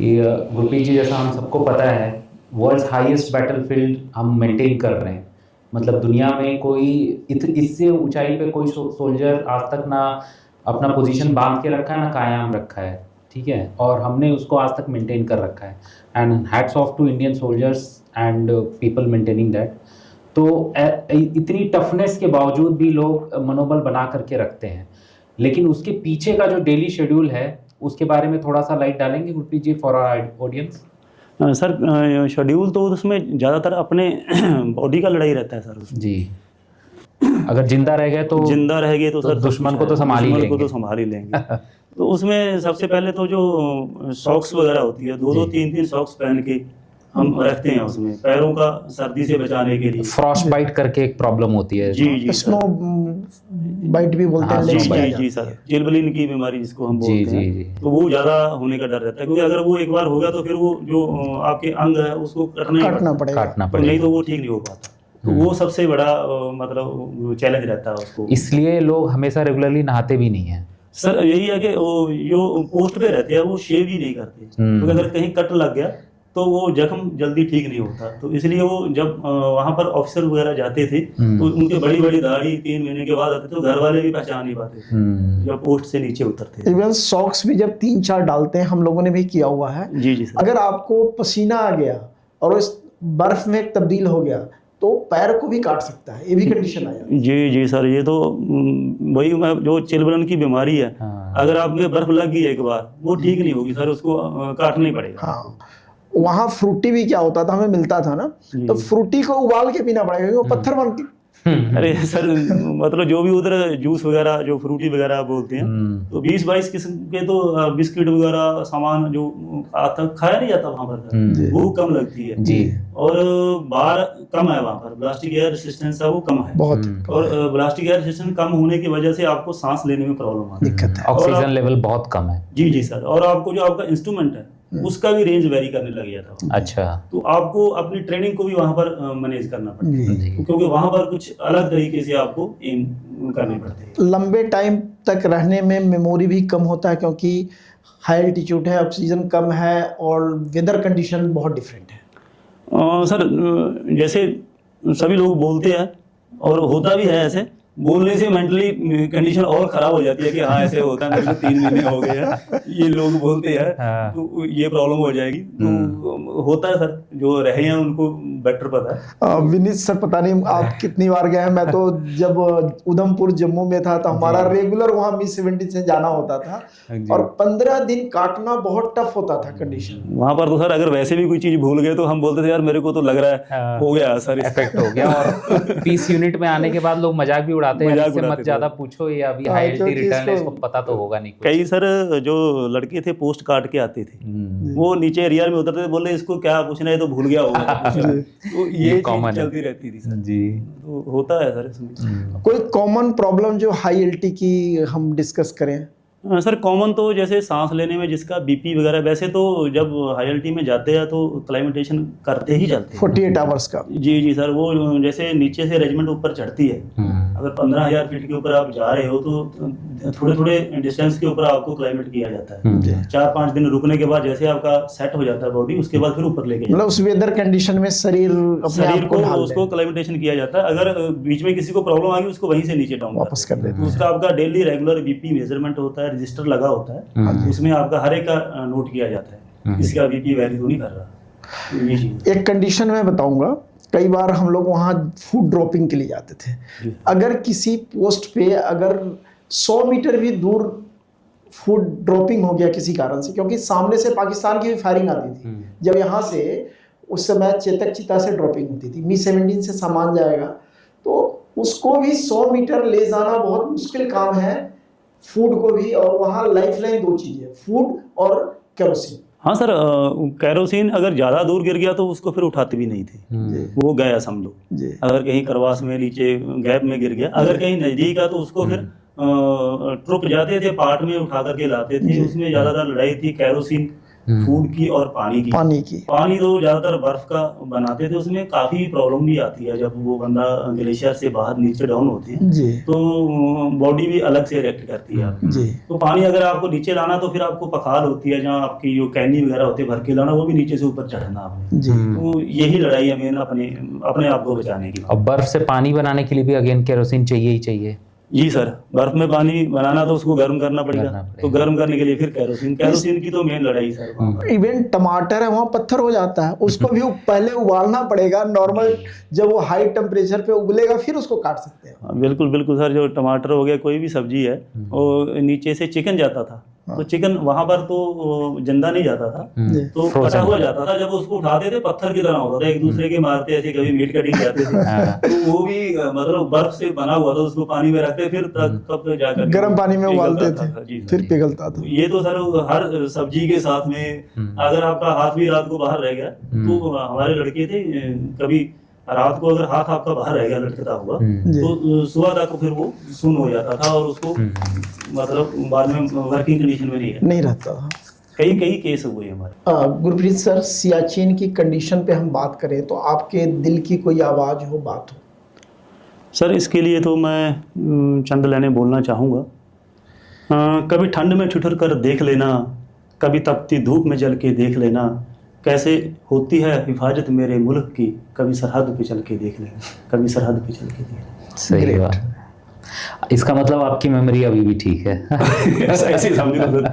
कि गुरप्रीत जी, जैसा हम सबको पता है, वर्ल्ड्स हाईएस्ट बैटलफील्ड हम मेंटेन कर रहे हैं। मतलब दुनिया में कोई इससे ऊंचाई पे कोई सोल्जर आज तक ना अपना पोजीशन बांध के रखा है ना कायम रखा है, ठीक है, और हमने उसको आज तक मेंटेन कर रखा है। And hats off to Indian soldiers and people maintaining that. तो इतनी टफनेस के बावजूद भी लोग मनोबल बना करके रखते हैं, लेकिन उसके पीछे का जो डेली शेड्यूल है उसके बारे में थोड़ा सा लाइट डालेंगे Gurpreet ji for our audience? Sir schedule तो उसमें ज़्यादातर अपने बॉडी का लड़ाई रहता है सर उसमें। जी, अगर जिंदा रह गए तो सर दुश्मन को तो संभाल ही लेंगे। तो उसमें सबसे पहले तो जो सॉक्स वगैरह होती है, 2-2 3-3 सॉक्स पहन के हम रखते हैं उसमें, पैरों का सर्दी से बचाने के लिए। फ्रॉस्ट बाइट करके एक प्रॉब्लम होती है। जी स्नो बाइट भी बोलते हैं। जी सर, चिलबलिन की बीमारी जिसको हम बोलते हैं, तो वो ज़्यादा होने का डर रहता है, क्योंकि अगर वो एक बार होगा तो फिर वो जो आपके अंग है उसको काटना पड़ेगा, नहीं तो वो ठीक नहीं हो पाता। तो वो सबसे बड़ा मतलब चैलेंज रहता है उसको। इसलिए लोग हमेशा रेगुलरली नहाते भी नहीं है सर। यही है कि जो पोस्ट पे रहते हैं वो शेव ही नहीं करते, क्योंकि अगर कहीं कट लग गया तो वो जख्म जल्दी ठीक नहीं होता। तो इसलिए वो जब वहाँ पर ऑफिसर वगैरह जाते थे तो उनके बड़ी बड़ी दाढ़ी 3 महीने के बाद आते थे, तो घर वाले भी पहचान नहीं पाते जब पोस्ट से नीचे उतरते। इवन सॉक्स भी जब 3-4 डालते हैं, हम लोगों ने भी किया हुआ है। जी सर। अगर आपको पसीना आ गया और इस बर्फ में तब्दील हो गया तो पैर को भी काट सकता है, ये भी कंडीशन आ जाती है। जी सर, ये तो वही जो चिलबलन की बीमारी है, अगर आप में बर्फ लग गई एक बार वो ठीक नहीं होगी सर, उसको काटना ही पड़ेगा। हाँ, वहाँ फ्रूटी भी क्या होता था, हमें मिलता था ना, तो फ्रूटी को उबाल के पीना पड़ेगा, वो पत्थर बन के। अरे सर, मतलब जो भी उधर जूस वगैरह जो फ्रूटी वगैरह बोलते हैं, तो 20-22 किस्म के तो बिस्किट वगैरह सामान जो आता खाया नहीं जाता वहाँ पर, वो कम लगती है जी। और बार कम है वहाँ पर, प्लास्टिक एयर रेजिस्टेंस है वो कम है बहुत। और प्लास्टिक एयर रेजिस्टेंस कम होने की वजह से आपको सांस लेने में प्रॉब्लम आती है, दिक्कत है, ऑक्सीजन लेवल बहुत कम है। जी सर। और आपको जो आपका इंस्ट्रूमेंट है उसका भी रेंज वेरी करने लग गया था। अच्छा। तो आपको अपनी ट्रेनिंग को भी वहाँ पर मैनेज करना पड़ेगा, क्योंकि वहाँ पर कुछ अलग तरीके से आपको एम करने पड़ते हैं। लंबे टाइम तक रहने में मेमोरी भी कम होता है, क्योंकि हाई एल्टीट्यूड है, ऑक्सीजन कम है और वेदर कंडीशन बहुत डिफरेंट है। सर जैसे सभी लोग बोलते हैं और होता भी है, ऐसे बोलने से मेंटली कंडीशन और खराब हो जाती है कि हाँ ऐसे होता है, मेरे को 3 महीने हो गए हैं, ये लोग बोलते हैं तो ये प्रॉब्लम हो जाएगी। तो होता है सर, जो रहे हैं उनको बेटर पता है। विनीत सर, पता नहीं आप कितनी बार गए हैं, मैं तो जब उधमपुर जम्मू में था तो हमारा रेगुलर वहाँ Mi-70 से जाना होता था, और 15 दिन काटना बहुत टफ होता था कंडीशन वहाँ पर। तो सर अगर वैसे भी कोई चीज भूल गए तो हम बोलते थे यार मेरे को तो लग रहा है हो गया सर, इफेक्ट हो गया। और पीस यूनिट में आने के बाद लोग मजाक भी उड़ाते हैं, इससे मत ज्यादा पूछो, ये अभी हाई एल्टी रिटर्न है, इसको पता तो होगा नहीं। कई सर जो लड़के थे पोस्ट काट के आते थे, वो नीचे एरिया में उतरते थे, बोले इसको क्या पूछना है, तो भूल गया होगा। तो ये कॉमन चलती रहती थी सर। जी, तो होता है सर इसमें। कोई कॉमन प्रॉब्लम जो हाई एल्टी की हम डिस्कस करें? सर कॉमन तो जैसे सांस लेने में जिसका बीपी वगैरह, वैसे तो जब हाई एल्टी में जाते हैं तो क्लाइमेटेशन करते ही चलते हैं 48 आवर्स का। जी सर। वो जैसे नीचे से रेजिमेंट ऊपर चढ़ती है, अगर 15,000 फीट के ऊपर आप जा रहे हो तो थोड़े थोड़े डिस्टेंस के ऊपर आपको क्लाइमेट किया जाता है। 4-5 दिन रुकने के बाद जैसे आपका सेट हो जाता है बॉडी, उसके बाद फिर ऊपर लेके मतलब उस वेदर कंडीशन में शरीर को उसको क्लाइमेटेशन किया जाता है। अगर बीच में किसी को प्रॉब्लम आ गई उसको वहीं से नीचे डाउन वापस कर देते हैं। उसका आपका डेली रेगुलर बीपी मेजरमेंट होता है, रजिस्टर लगा होता है, उसमें आपका हर एक का नोट किया जाता है, किसी का बीपी वैरी तो नहीं कर रहा। एक कंडीशन में बताऊंगा, कई बार हम लोग वहाँ फूड ड्रॉपिंग के लिए जाते थे। अगर किसी पोस्ट पे अगर 100 मीटर भी दूर फूड ड्रॉपिंग हो गया किसी कारण से, क्योंकि सामने से पाकिस्तान की भी फायरिंग आती थी, जब यहाँ से उस समय चेतक चिता से ड्रॉपिंग होती थी, Mi-17 से सामान जाएगा तो उसको भी 100 मीटर ले जाना बहुत मुश्किल काम है, फूड को भी। और वहाँ लाइफलाइन 2 चीज़ें, फूड और केरोसिन। हाँ सर, कैरोसिन अगर ज़्यादा दूर गिर गया तो उसको फिर उठाते भी नहीं थे, वो गया समझो। अगर कहीं करवास में नीचे गैप में गिर गया, अगर कहीं नज़दीक है तो उसको फिर ट्रुप जाते थे, पार्ट में उठा करके लाते थे, उसमें ज़्यादातर लड़ाई थी कैरोसिन फूड की और पानी की। पानी तो ज़्यादातर बर्फ का बनाते थे, उसमें काफ़ी प्रॉब्लम भी आती है जब वो बंदा ग्लेशियर से बाहर नीचे डाउन होते हैं जी तो बॉडी भी अलग से रिएक्ट करती है आपकी। जी तो पानी अगर आपको नीचे लाना तो फिर आपको पखाल होती है, जहाँ आपकी जो कैनी वगैरह होती है भर के लाना, वो भी नीचे से ऊपर चढ़ना आपने। जी तो यही लड़ाई है मेन अपने आप को बचाने की। और बर्फ से पानी बनाने के लिए भी अगेन केरोसिन चाहिए ही चाहिए। जी सर, बर्फ में पानी बनाना तो उसको गर्म करना पड़ेगा, करना पड़ेगा। तो गर्म करने के लिए फिर केरोसिन की तो मेन लड़ाई सर वहाँ पर। इवन टमाटर है वहाँ पत्थर हो जाता है, उसको भी पहले उबालना पड़ेगा नॉर्मल, जब वो हाई टेम्परेचर पे उबलेगा फिर उसको काट सकते हैं। हाँ, बिल्कुल बिल्कुल सर, जो टमाटर हो गया कोई भी सब्जी है वो नीचे से चिकन जाता था, तो चिकन वहां पर तो जिंदा नहीं जाता था, तो कटा हुआ जाता था। जब उसको उठाते थे पत्थर की तरह होता था, एक दूसरे के मारते ऐसे, कभी मीट कटिंग जाते थे। तो वो भी मतलब बर्फ से बना हुआ था, उसको पानी में रखते फिर तब जाकर गर्म पानी में उबालते था। थे जी सर, फिर जी। पिघलता था। ये तो सर हर सब्जी के साथ में, अगर आपका हाथ भी रात को बाहर रह गया, तो हमारे लड़के थे, कभी रात को अगर हाथ आपका बाहर रह गया लटकता हुआ, तो सुबह तक फिर वो सुन्न हो जाता था और उसको मतलब बाद में वर्किंग कंडीशन में नहीं रहता था। कई केस हुए हमारे। गुरप्रीत सर, सियाचिन की कंडीशन पे हम बात करें तो आपके दिल की कोई आवाज़ हो, बात हो? सर इसके लिए तो मैं चंद लाइनें बोलना चाहूँगा। कभी ठंड में ठिठुर कर देख लेना, कभी तपती धूप में जल के देख लेना, कैसे होती है हिफाजत मेरे मुल्क की, कभी सरहद पे चल के देख लेना, कभी सरहद पे चल के देख लेना। सही बात। इसका मतलब आपकी मेमोरी अभी भी ठीक है। ऐसे समझो।